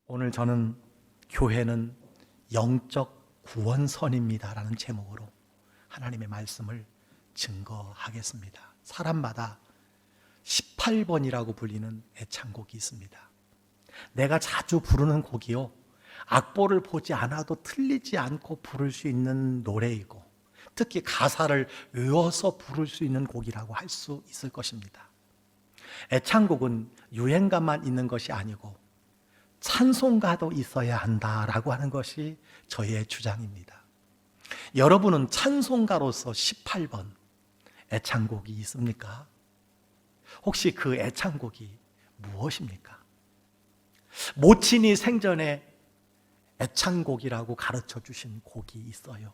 오늘 저는 교회는 영적 구원선입니다라는 제목으로 하나님의 말씀을 증거하겠습니다. 사람마다 18번이라고 불리는 애창곡이 있습니다. 내가 자주 부르는 곡이요, 악보를 보지 않아도 틀리지 않고 부를 수 있는 노래이고, 특히 가사를 외워서 부를 수 있는 곡이라고 할 수 있을 것입니다. 애창곡은 유행가만 있는 것이 아니고 찬송가도 있어야 한다라고 하는 것이 저희의 주장입니다. 여러분은 찬송가로서 18번 애창곡이 있습니까? 혹시 그 애창곡이 무엇입니까? 모친이 생전에 애창곡이라고 가르쳐 주신 곡이 있어요.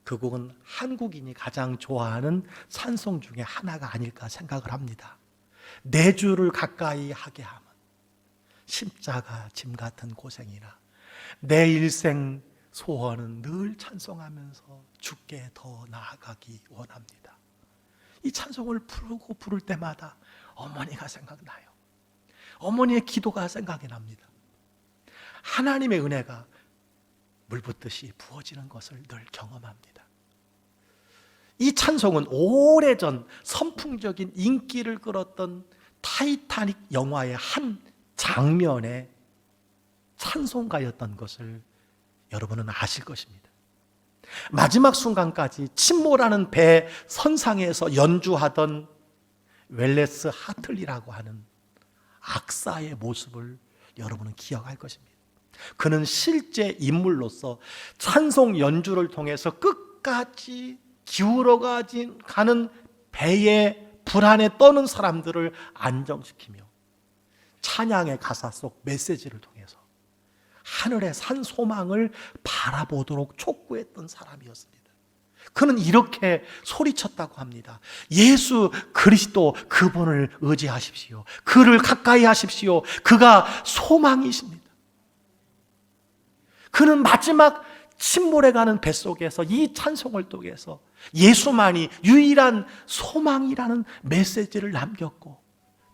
그 곡은 한국인이 가장 좋아하는 찬송 중에 하나가 아닐까 생각을 합니다. 내 주를 가까이 하게 함은 십자가 짐 같은 고생이나 내 일생 소원은 늘 찬송하면서 주께 더 나아가기 원합니다. 이 찬송을 부를 때마다 어머니가 생각나요. 어머니의 기도가 생각이 납니다. 하나님의 은혜가 물붓듯이 부어지는 것을 늘 경험합니다. 이 찬송은 오래전 선풍적인 인기를 끌었던 타이타닉 영화의 한 장면의 찬송가였던 것을 여러분은 아실 것입니다. 마지막 순간까지 침몰하는 배 선상에서 연주하던 웰레스 하틀리라고 하는 악사의 모습을 여러분은 기억할 것입니다. 그는 실제 인물로서 찬송 연주를 통해서 끝까지 기울어가는 배의 불안에 떠는 사람들을 안정시키며 찬양의 가사 속 메시지를 통해서 하늘의 산 소망을 바라보도록 촉구했던 사람이었습니다. 그는 이렇게 소리쳤다고 합니다. 예수 그리스도, 그분을 의지하십시오. 그를 가까이 하십시오. 그가 소망이십니다. 그는 마지막 침몰해가는 뱃속에서 이 찬송을 통해서 예수만이 유일한 소망이라는 메시지를 남겼고,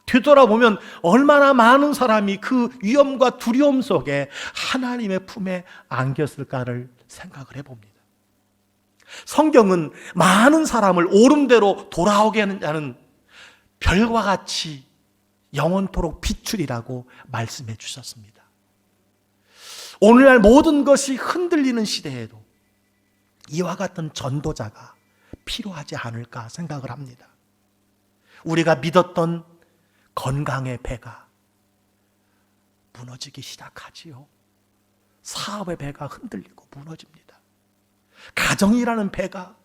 되돌아보면 얼마나 많은 사람이 그 위험과 두려움 속에 하나님의 품에 안겼을까를 생각을 해봅니다. 성경은 많은 사람을 옳음대로 돌아오게 하는 별과 같이 영원토록 비추리라고 말씀해 주셨습니다. 오늘날 모든 것이 흔들리는 시대에도 이와 같은 전도자가 필요하지 않을까 생각을 합니다. 우리가 믿었던 건강의 배가 무너지기 시작하지요. 사업의 배가 흔들리고 무너집니다. 가정이라는 배가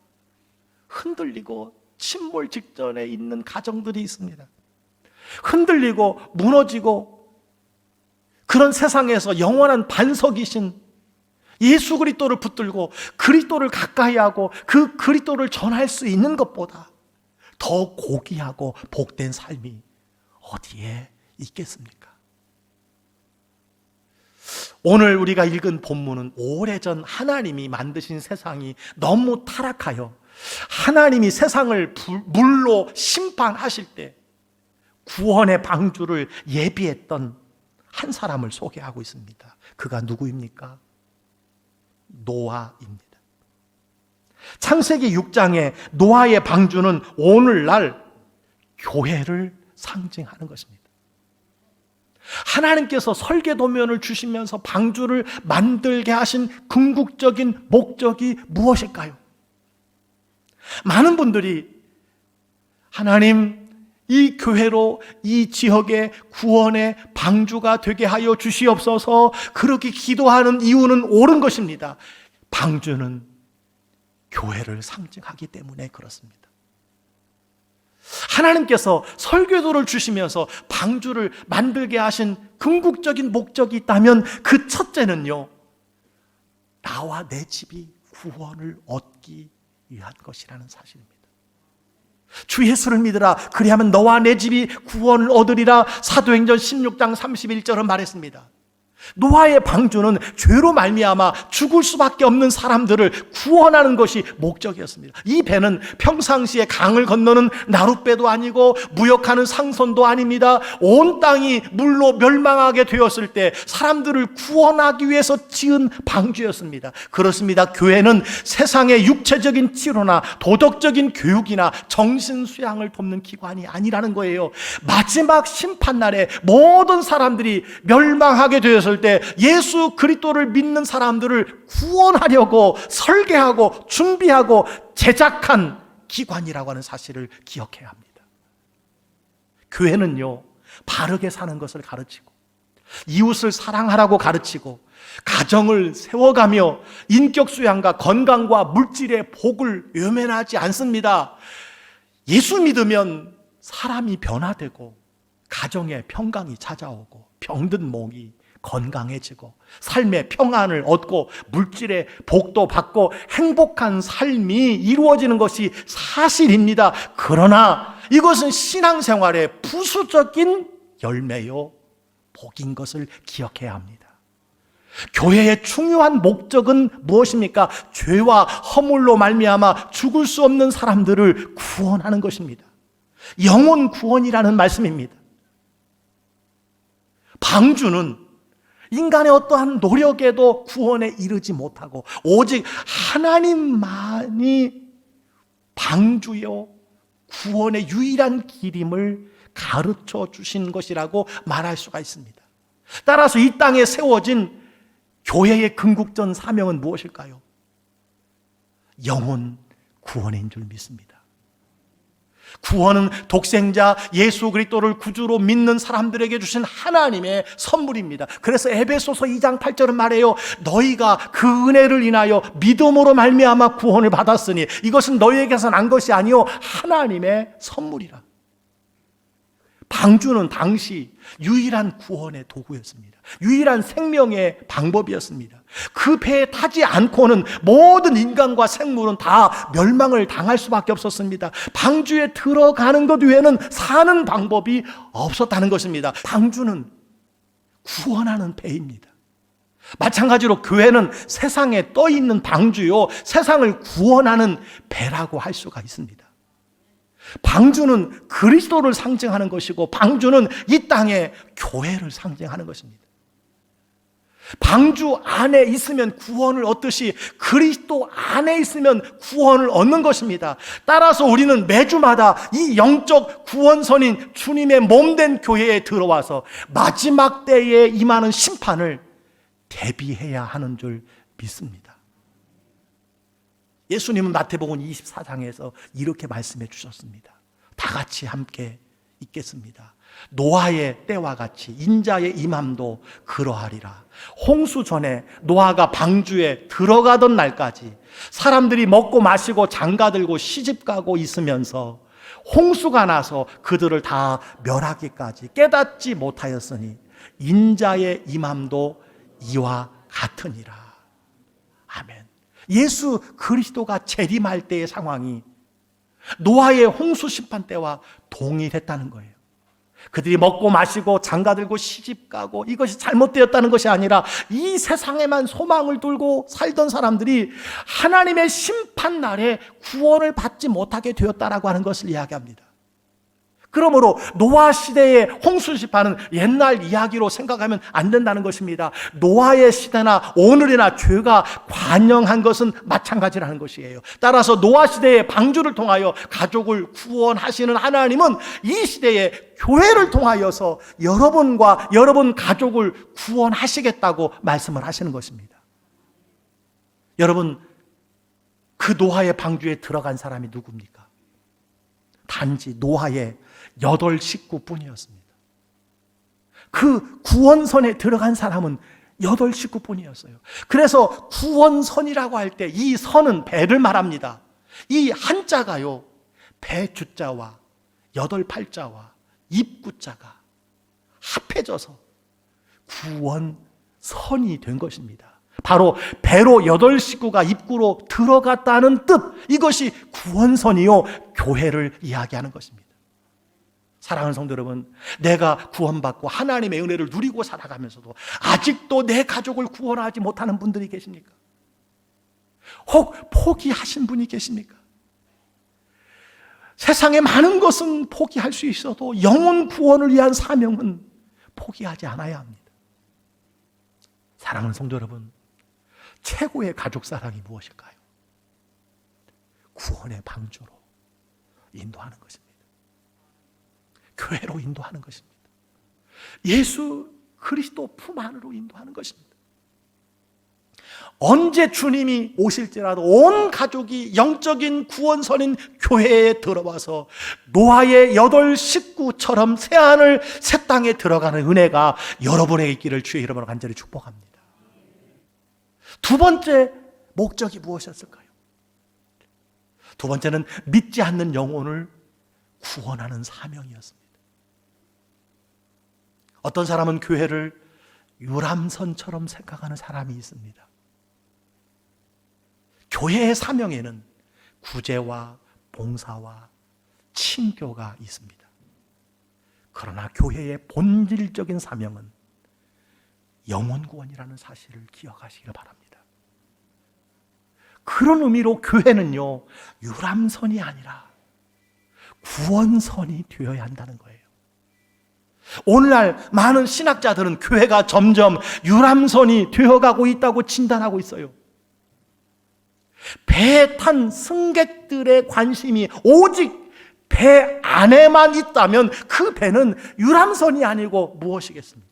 흔들리고 침몰 직전에 있는 가정들이 있습니다. 흔들리고 무너지고, 그런 세상에서 영원한 반석이신 예수 그리스도를 붙들고 그리스도를 가까이 하고 그 그리스도를 전할 수 있는 것보다 더 고귀하고 복된 삶이 어디에 있겠습니까? 오늘 우리가 읽은 본문은 오래전 하나님이 만드신 세상이 너무 타락하여 하나님이 세상을 물로 심판하실 때 구원의 방주를 예비했던 한 사람을 소개하고 있습니다. 그가 누구입니까? 노아입니다. 창세기 6장의 노아의 방주는 오늘날 교회를 상징하는 것입니다. 하나님께서 설계도면을 주시면서 방주를 만들게 하신 궁극적인 목적이 무엇일까요? 많은 분들이 하나님, 이 교회로 이 지역의 구원의 방주가 되게 하여 주시옵소서 그렇게 기도하는 이유는 옳은 것입니다. 방주는 교회를 상징하기 때문에 그렇습니다. 하나님께서 설교도를 주시면서 방주를 만들게 하신 궁극적인 목적이 있다면 그 첫째는요, 나와 내 집이 구원을 얻기 위한 것이라는 사실입니다. 주 예수를 믿으라, 그리하면 너와 내 집이 구원을 얻으리라. 사도행전 16장 31절은 말했습니다. 노아의 방주는 죄로 말미암아 죽을 수밖에 없는 사람들을 구원하는 것이 목적이었습니다. 이 배는 평상시에 강을 건너는 나룻배도 아니고 무역하는 상선도 아닙니다. 온 땅이 물로 멸망하게 되었을 때 사람들을 구원하기 위해서 지은 방주였습니다. 그렇습니다. 교회는 세상의 육체적인 치료나 도덕적인 교육이나 정신 수양을 돕는 기관이 아니라는 거예요. 마지막 심판날에 모든 사람들이 멸망하게 되었을 때 예수 그리스도를 믿는 사람들을 구원하려고 설계하고 준비하고 제작한 기관이라고 하는 사실을 기억해야 합니다. 교회는요, 바르게 사는 것을 가르치고 이웃을 사랑하라고 가르치고 가정을 세워가며 인격 수양과 건강과 물질의 복을 외면하지 않습니다. 예수 믿으면 사람이 변화되고 가정에 평강이 찾아오고 병든 몸이 건강해지고 삶의 평안을 얻고 물질의 복도 받고 행복한 삶이 이루어지는 것이 사실입니다. 그러나 이것은 신앙생활의 부수적인 열매요, 복인 것을 기억해야 합니다. 교회의 중요한 목적은 무엇입니까? 죄와 허물로 말미암아 죽을 수 없는 사람들을 구원하는 것입니다. 영혼 구원이라는 말씀입니다. 방주는 인간의 어떠한 노력에도 구원에 이르지 못하고 오직 하나님만이 방주요 구원의 유일한 길임을 가르쳐 주신 것이라고 말할 수가 있습니다. 따라서 이 땅에 세워진 교회의 궁극적 사명은 무엇일까요? 영혼 구원인 줄 믿습니다. 구원은 독생자 예수 그리스도를 구주로 믿는 사람들에게 주신 하나님의 선물입니다. 그래서 에베소서 2장 8절은 말해요. 너희가 그 은혜를 인하여 믿음으로 말미암아 구원을 받았으니 이것은 너희에게서 난 것이 아니요 하나님의 선물이라. 방주는 당시 유일한 구원의 도구였습니다. 유일한 생명의 방법이었습니다. 그 배에 타지 않고는 모든 인간과 생물은 다 멸망을 당할 수밖에 없었습니다. 방주에 들어가는 것 외에는 사는 방법이 없었다는 것입니다. 방주는 구원하는 배입니다. 마찬가지로 교회는 세상에 떠 있는 방주요, 세상을 구원하는 배라고 할 수가 있습니다. 방주는 그리스도를 상징하는 것이고 방주는 이 땅의 교회를 상징하는 것입니다. 방주 안에 있으면 구원을 얻듯이 그리스도 안에 있으면 구원을 얻는 것입니다. 따라서 우리는 매주마다 이 영적 구원선인 주님의 몸된 교회에 들어와서 마지막 때에 임하는 심판을 대비해야 하는 줄 믿습니다. 예수님은 마태복음 24장에서 이렇게 말씀해 주셨습니다. 다 같이 함께 읽겠습니다. 노아의 때와 같이 인자의 임함도 그러하리라. 홍수 전에 노아가 방주에 들어가던 날까지 사람들이 먹고 마시고 장가들고 시집가고 있으면서 홍수가 나서 그들을 다 멸하기까지 깨닫지 못하였으니 인자의 임함도 이와 같으니라. 아멘. 예수 그리스도가 재림할 때의 상황이 노아의 홍수 심판 때와 동일했다는 거예요. 그들이 먹고 마시고 장가들고 시집가고 이것이 잘못되었다는 것이 아니라 이 세상에만 소망을 두고 살던 사람들이 하나님의 심판날에 구원을 받지 못하게 되었다라고 하는 것을 이야기합니다. 그러므로 노아 시대의 홍수 심판은 옛날 이야기로 생각하면 안 된다는 것입니다. 노아의 시대나 오늘이나 죄가 관영한 것은 마찬가지라는 것이에요. 따라서 노아 시대의 방주를 통하여 가족을 구원하시는 하나님은 이 시대의 교회를 통하여서 여러분과 여러분 가족을 구원하시겠다고 말씀을 하시는 것입니다. 여러분, 그 노아의 방주에 들어간 사람이 누굽니까? 단지 노아의 8 식구뿐이었습니다. 그 구원선에 들어간 사람은 8 식구뿐이었어요. 그래서 구원선이라고 할 때 이 선은 배를 말합니다. 이 한자가요, 배 주자와 8 팔자와 입구자가 합해져서 구원선이 된 것입니다. 바로 배로 8 식구가 입구로 들어갔다는 뜻, 이것이 구원선이요 교회를 이야기하는 것입니다. 사랑하는 성도 여러분, 내가 구원받고 하나님의 은혜를 누리고 살아가면서도 아직도 내 가족을 구원하지 못하는 분들이 계십니까? 혹 포기하신 분이 계십니까? 세상에 많은 것은 포기할 수 있어도 영혼 구원을 위한 사명은 포기하지 않아야 합니다. 사랑하는 성도 여러분, 최고의 가족 사랑이 무엇일까요? 구원의 방주로 인도하는 것입니다. 교회로 인도하는 것입니다. 예수 그리스도 품 안으로 인도하는 것입니다. 언제 주님이 오실지라도 온 가족이 영적인 구원선인 교회에 들어와서 노아의 8 식구처럼 새하늘 새 땅에 들어가는 은혜가 여러분에게 있기를 주의 이름으로 간절히 축복합니다. 두 번째 목적이 무엇이었을까요? 두 번째는 믿지 않는 영혼을 구원하는 사명이었습니다. 어떤 사람은 교회를 유람선처럼 생각하는 사람이 있습니다. 교회의 사명에는 구제와 봉사와 친교가 있습니다. 그러나 교회의 본질적인 사명은 영혼 구원이라는 사실을 기억하시길 바랍니다. 그런 의미로 교회는요, 유람선이 아니라 구원선이 되어야 한다는 거예요. 오늘날 많은 신학자들은 교회가 점점 유람선이 되어가고 있다고 진단하고 있어요. 배에 탄 승객들의 관심이 오직 배 안에만 있다면 그 배는 유람선이 아니고 무엇이겠습니까?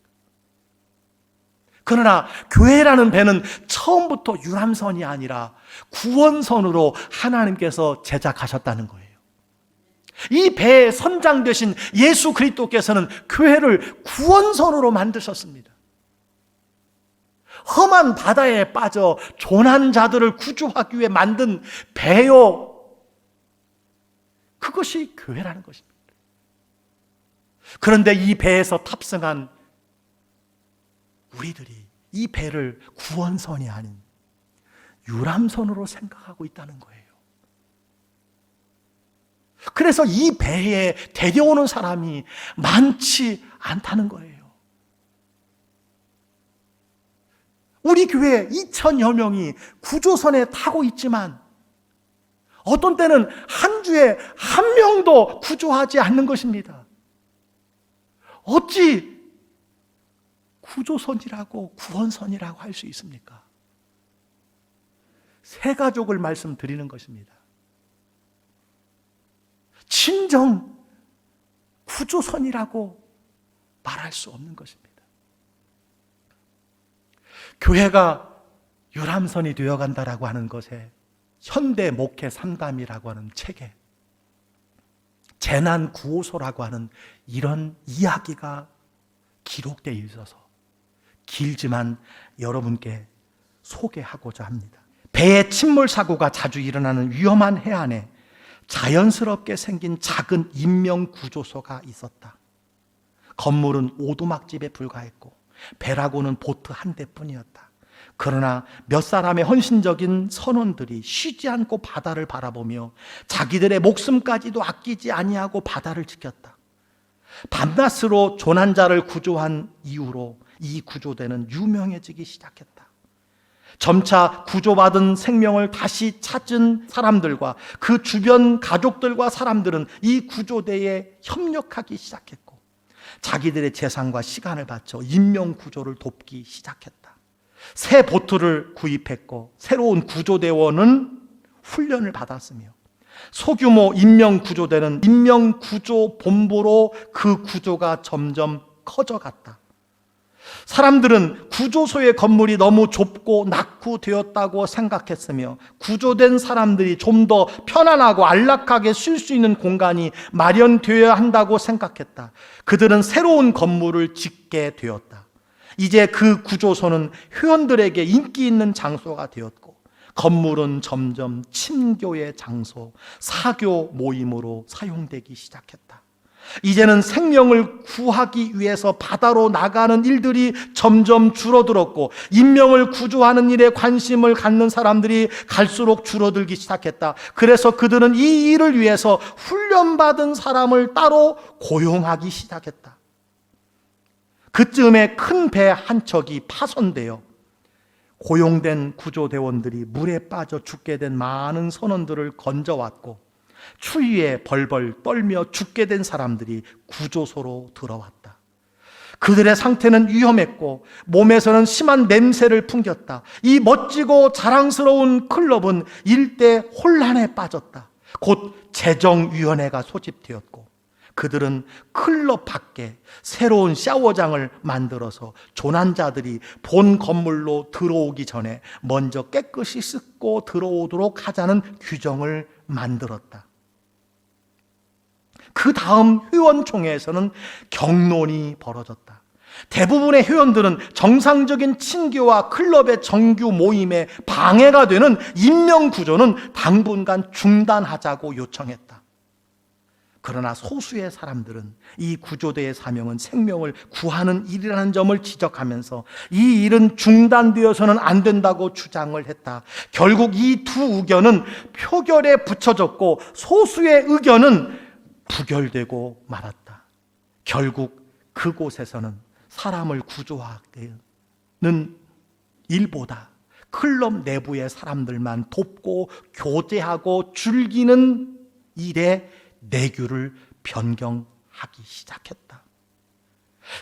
그러나 교회라는 배는 처음부터 유람선이 아니라 구원선으로 하나님께서 제작하셨다는 거예요. 이 배의 선장 되신 예수 그리스도께서는 교회를 구원선으로 만드셨습니다. 험한 바다에 빠져 조난 자들을 구조하기 위해 만든 배요, 그것이 교회라는 것입니다. 그런데 이 배에서 탑승한 우리들이 이 배를 구원선이 아닌 유람선으로 생각하고 있다는 거예요. 그래서 이 배에 데려오는 사람이 많지 않다는 거예요. 우리 교회 2,000여 명이 구조선에 타고 있지만 어떤 때는 한 주에 한 명도 구조하지 않는 것입니다. 어찌 구조선이라고 구원선이라고 할 수 있습니까? 새 가족을 말씀드리는 것입니다. 친정 구조선이라고 말할 수 없는 것입니다. 교회가 유람선이 되어간다라고 하는 것에 현대 목회 상담이라고 하는 책에 재난 구호소라고 하는 이런 이야기가 기록되어 있어서 길지만 여러분께 소개하고자 합니다. 배의 침몰 사고가 자주 일어나는 위험한 해안에 자연스럽게 생긴 작은 인명구조소가 있었다. 건물은 오두막집에 불과했고 배라고는 보트 한 대뿐이었다. 그러나 몇 사람의 헌신적인 선원들이 쉬지 않고 바다를 바라보며 자기들의 목숨까지도 아끼지 아니하고 바다를 지켰다. 밤낮으로 조난자를 구조한 이후로 이 구조대는 유명해지기 시작했다. 점차 구조받은 생명을 다시 찾은 사람들과 그 주변 가족들과 사람들은 이 구조대에 협력하기 시작했고 자기들의 재산과 시간을 바쳐 인명 구조를 돕기 시작했다. 새 보트를 구입했고 새로운 구조대원은 훈련을 받았으며 소규모 인명구조대는 인명구조본부로 그 구조가 점점 커져갔다. 사람들은 구조소의 건물이 너무 좁고 낙후되었다고 생각했으며 구조된 사람들이 좀 더 편안하고 안락하게 쉴 수 있는 공간이 마련되어야 한다고 생각했다. 그들은 새로운 건물을 짓게 되었다. 이제 그 구조소는 회원들에게 인기 있는 장소가 되었고 건물은 점점 친교의 장소, 사교 모임으로 사용되기 시작했다. 이제는 생명을 구하기 위해서 바다로 나가는 일들이 점점 줄어들었고 인명을 구조하는 일에 관심을 갖는 사람들이 갈수록 줄어들기 시작했다. 그래서 그들은 이 일을 위해서 훈련받은 사람을 따로 고용하기 시작했다. 그쯤에 큰 배 한 척이 파손되어 고용된 구조대원들이 물에 빠져 죽게 된 많은 선원들을 건져왔고 추위에 벌벌 떨며 죽게 된 사람들이 구조소로 들어왔다. 그들의 상태는 위험했고 몸에서는 심한 냄새를 풍겼다. 이 멋지고 자랑스러운 클럽은 일대 혼란에 빠졌다. 곧 재정위원회가 소집되었고 그들은 클럽 밖에 새로운 샤워장을 만들어서 조난자들이 본 건물로 들어오기 전에 먼저 깨끗이 씻고 들어오도록 하자는 규정을 만들었다. 그 다음 회원총회에서는 격론이 벌어졌다. 대부분의 회원들은 정상적인 친교와 클럽의 정규 모임에 방해가 되는 인명구조는 당분간 중단하자고 요청했다. 그러나 소수의 사람들은 이 구조대의 사명은 생명을 구하는 일이라는 점을 지적하면서 이 일은 중단되어서는 안 된다고 주장을 했다. 결국 이 두 의견은 표결에 붙여졌고 소수의 의견은 부결되고 말았다. 결국 그곳에서는 사람을 구조하는 일보다 클럽 내부의 사람들만 돕고 교제하고 즐기는 일에 내규를 변경하기 시작했다.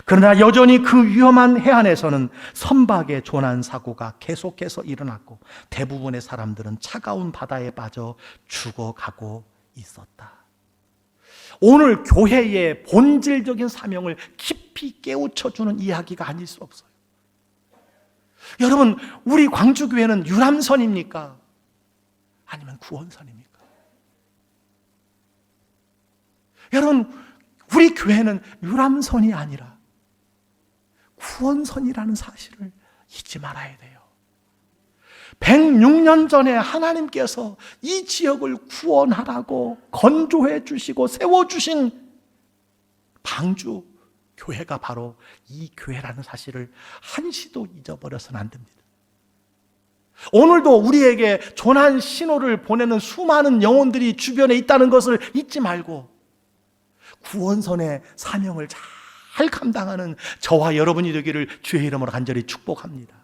그러나 여전히 그 위험한 해안에서는 선박의 조난 사고가 계속해서 일어났고 대부분의 사람들은 차가운 바다에 빠져 죽어가고 있었다. 오늘 교회의 본질적인 사명을 깊이 깨우쳐주는 이야기가 아닐 수 없어요. 여러분, 우리 광주교회는 유람선입니까? 아니면 구원선입니까? 여러분, 우리 교회는 유람선이 아니라 구원선이라는 사실을 잊지 말아야 돼요. 106년 전에 하나님께서 이 지역을 구원하라고 건조해 주시고 세워주신 방주 교회가 바로 이 교회라는 사실을 한시도 잊어버려서는 안 됩니다. 오늘도 우리에게 조난 신호를 보내는 수많은 영혼들이 주변에 있다는 것을 잊지 말고 구원선의 사명을 잘 감당하는 저와 여러분이 되기를 주의 이름으로 간절히 축복합니다.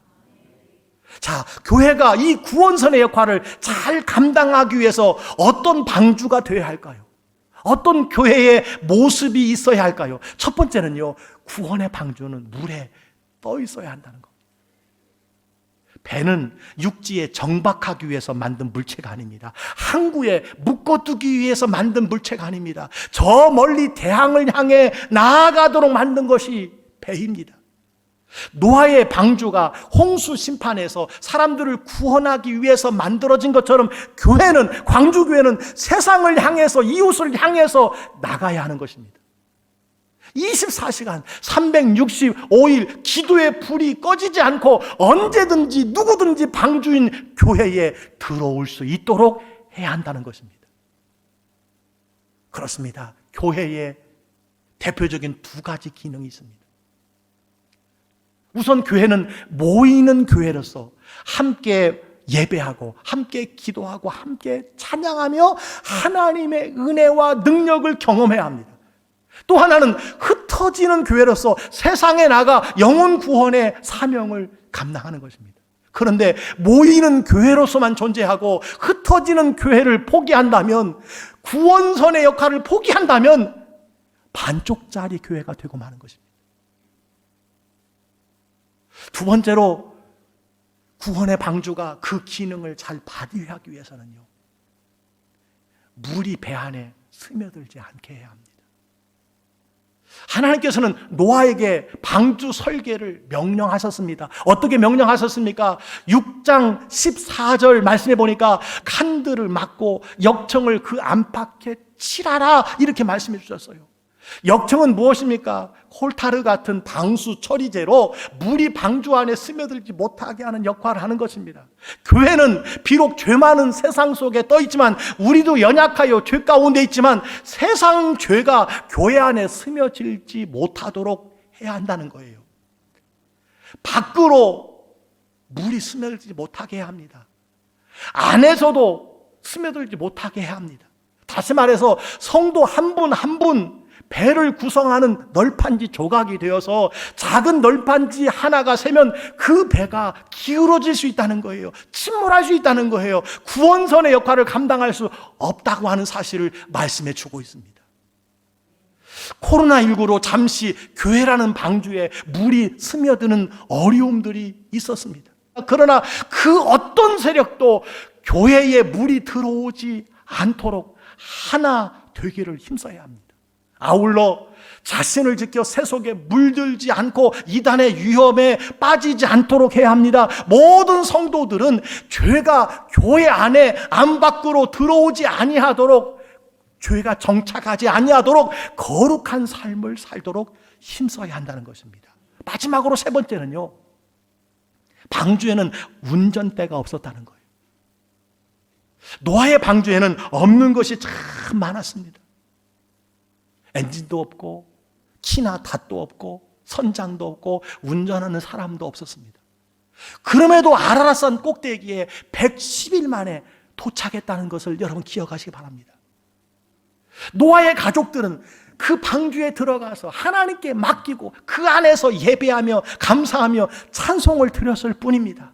자, 교회가 이 구원선의 역할을 잘 감당하기 위해서 어떤 방주가 되어야 할까요? 어떤 교회의 모습이 있어야 할까요? 첫 번째는요, 구원의 방주는 물에 떠 있어야 한다는 것. 배는 육지에 정박하기 위해서 만든 물체가 아닙니다. 항구에 묶어두기 위해서 만든 물체가 아닙니다. 저 멀리 대항을 향해 나아가도록 만든 것이 배입니다. 노아의 방주가 홍수 심판에서 사람들을 구원하기 위해서 만들어진 것처럼 교회는, 광주교회는 세상을 향해서, 이웃을 향해서 나가야 하는 것입니다. 24시간 365일 기도의 불이 꺼지지 않고 언제든지 누구든지 방주인 교회에 들어올 수 있도록 해야 한다는 것입니다. 그렇습니다. 교회에 대표적인 두 가지 기능이 있습니다. 우선 교회는 모이는 교회로서 함께 예배하고 함께 기도하고 함께 찬양하며 하나님의 은혜와 능력을 경험해야 합니다. 또 하나는 흩어지는 교회로서 세상에 나가 영혼 구원의 사명을 감당하는 것입니다. 그런데 모이는 교회로서만 존재하고 흩어지는 교회를 포기한다면, 구원선의 역할을 포기한다면 반쪽짜리 교회가 되고 마는 것입니다. 두 번째로, 구원의 방주가 그 기능을 잘 발휘하기 위해서는요, 물이 배 안에 스며들지 않게 해야 합니다. 하나님께서는 노아에게 방주 설계를 명령하셨습니다. 어떻게 명령하셨습니까? 6장 14절 말씀해 보니까 칸들을 막고 역청을 그 안팎에 칠하라, 이렇게 말씀해 주셨어요. 역청은 무엇입니까? 콜타르 같은 방수 처리제로 물이 방주 안에 스며들지 못하게 하는 역할을 하는 것입니다. 교회는 비록 죄 많은 세상 속에 떠 있지만, 우리도 연약하여 죄 가운데 있지만, 세상 죄가 교회 안에 스며들지 못하도록 해야 한다는 거예요. 밖으로 물이 스며들지 못하게 해야 합니다. 안에서도 스며들지 못하게 해야 합니다. 다시 말해서 성도 한 분 한 분 배를 구성하는 널판지 조각이 되어서 작은 널판지 하나가 세면 그 배가 기울어질 수 있다는 거예요. 침몰할 수 있다는 거예요. 구원선의 역할을 감당할 수 없다고 하는 사실을 말씀해 주고 있습니다. 코로나19로 잠시 교회라는 방주에 물이 스며드는 어려움들이 있었습니다. 그러나 그 어떤 세력도 교회에 물이 들어오지 않도록 하나 되기를 힘써야 합니다. 아울러 자신을 지켜 세속에 물들지 않고 이단의 위험에 빠지지 않도록 해야 합니다. 모든 성도들은 죄가 교회 안에 안 밖으로 들어오지 아니하도록, 죄가 정착하지 아니하도록 거룩한 삶을 살도록 힘써야 한다는 것입니다. 마지막으로 세 번째는요, 방주에는 운전대가 없었다는 거예요. 노아의 방주에는 없는 것이 참 많았습니다. 엔진도 없고 키나 닷도 없고 선장도 없고 운전하는 사람도 없었습니다. 그럼에도 아라랏산 꼭대기에 110일 만에 도착했다는 것을 여러분 기억하시기 바랍니다. 노아의 가족들은 그 방주에 들어가서 하나님께 맡기고 그 안에서 예배하며 감사하며 찬송을 드렸을 뿐입니다.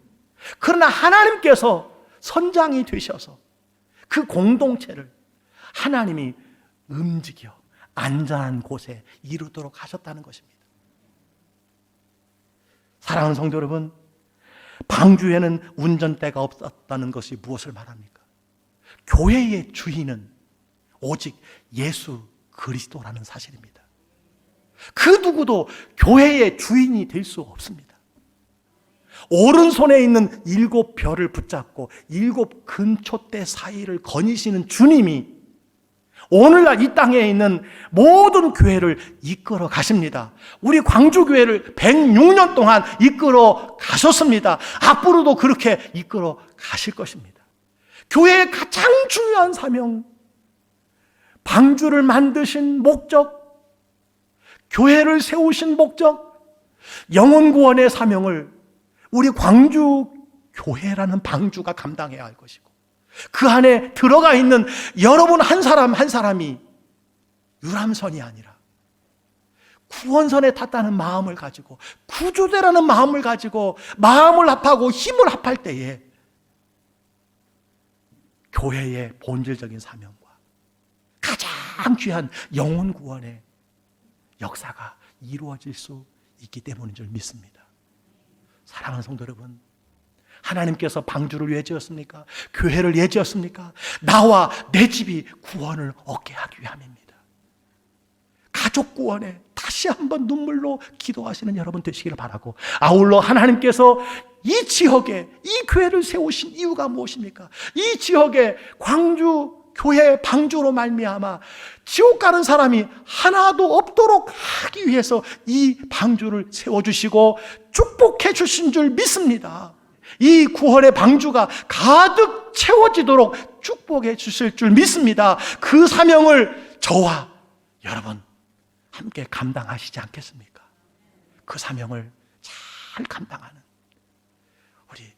그러나 하나님께서 선장이 되셔서 그 공동체를 하나님이 움직여 안전한 곳에 이루도록 하셨다는 것입니다. 사랑하는 성도 여러분, 방주에는 운전대가 없었다는 것이 무엇을 말합니까? 교회의 주인은 오직 예수 그리스도라는 사실입니다. 그 누구도 교회의 주인이 될 수 없습니다. 오른손에 있는 7별을 붙잡고 7 근초대 사이를 거니시는 주님이 오늘날 이 땅에 있는 모든 교회를 이끌어 가십니다. 우리 광주교회를 106년 동안 이끌어 가셨습니다. 앞으로도 그렇게 이끌어 가실 것입니다. 교회의 가장 중요한 사명, 방주를 만드신 목적, 교회를 세우신 목적, 영혼구원의 사명을 우리 광주교회라는 방주가 감당해야 할 것이고, 그 안에 들어가 있는 여러분 한 사람 한 사람이 유람선이 아니라 구원선에 탔다는 마음을 가지고, 구조대라는 마음을 가지고 마음을 합하고 힘을 합할 때에 교회의 본질적인 사명과 가장 귀한 영혼 구원의 역사가 이루어질 수 있기 때문인 줄 믿습니다. 사랑하는 성도 여러분, 하나님께서 방주를 왜 지었습니까? 교회를 왜 지었습니까? 나와 내 집이 구원을 얻게 하기 위함입니다. 가족 구원에 다시 한번 눈물로 기도하시는 여러분 되시기를 바라고, 아울러 하나님께서 이 지역에 이 교회를 세우신 이유가 무엇입니까? 이 지역에 광주 교회 방주로 말미암아 지옥 가는 사람이 하나도 없도록 하기 위해서 이 방주를 세워주시고 축복해 주신 줄 믿습니다. 이 구원의 방주가 가득 채워지도록 축복해 주실 줄 믿습니다. 그 사명을 저와 여러분 함께 감당하시지 않겠습니까? 그 사명을 잘 감당하는 우리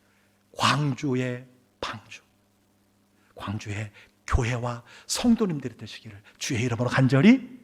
광주의 방주, 광주의 교회와 성도님들이 되시기를 주의 이름으로 간절히